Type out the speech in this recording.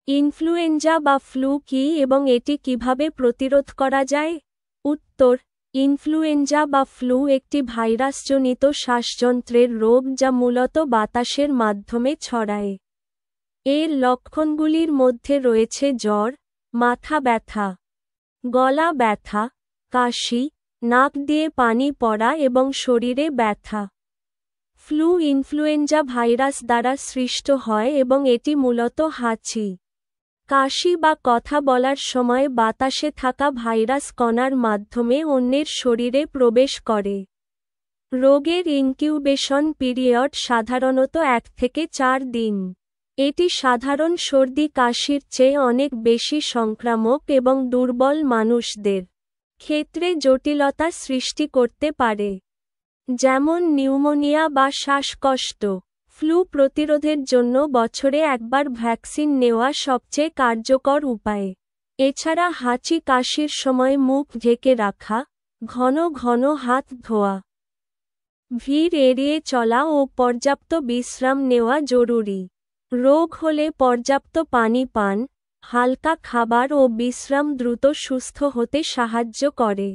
Influenza বা flu কী এবং এটি কিভাবে প্রতিরোধ করা যায়? উত্তর: ইনফ্লুয়েঞ্জা বা ফ্লু একটি ভাইরাসজনিত শ্বাসযন্ত্রের রোগ যা মূলত বাতাসের মাধ্যমে ছড়ায়। এর লক্ষণগুলির মধ্যে রয়েছে জ্বর, মাথা ব্যথা, গলা ব্যথা, কাশি, নাক দিয়ে পানি পড়া এবং শরীরে ব্যথা। ফ্লু ইনফ্লুয়েঞ্জা ভাইরাস দ্বারা সৃষ্ট হয় এবং এটি মূলত হাঁচি, কাশি বা কথা বলার সময় বাতাসে থাকা ভাইরাস কণার মাধ্যমে অন্যের শরীরে প্রবেশ করে। রোগের ইনকিউবেশন পিরিয়ড সাধারণত 1 থেকে 4 দিন। এটি সাধারণ সর্দি কাশির চেয়ে অনেক বেশি সংক্রামক এবং দুর্বল মানুষদের ক্ষেত্রে জটিলতা সৃষ্টি করতে পারে, যেমন নিউমোনিয়া বা শ্বাসকষ্ট। ফ্লু প্রতিরোধের জন্য বছরে একবার ভ্যাকসিন নেওয়া সবচেয়ে কার্যকর উপায়। এছাড়া হাঁচি কাশির সময় মুখ ঢেকে রাখা, ঘন ঘন হাত ধোয়া, ভিড় এড়িয়ে চলা ও পর্যাপ্ত বিশ্রাম নেওয়া জরুরি। রোগ হলে পর্যাপ্ত পানি পান, হালকা খাবার ও বিশ্রাম দ্রুত সুস্থ হতে সাহায্য করে।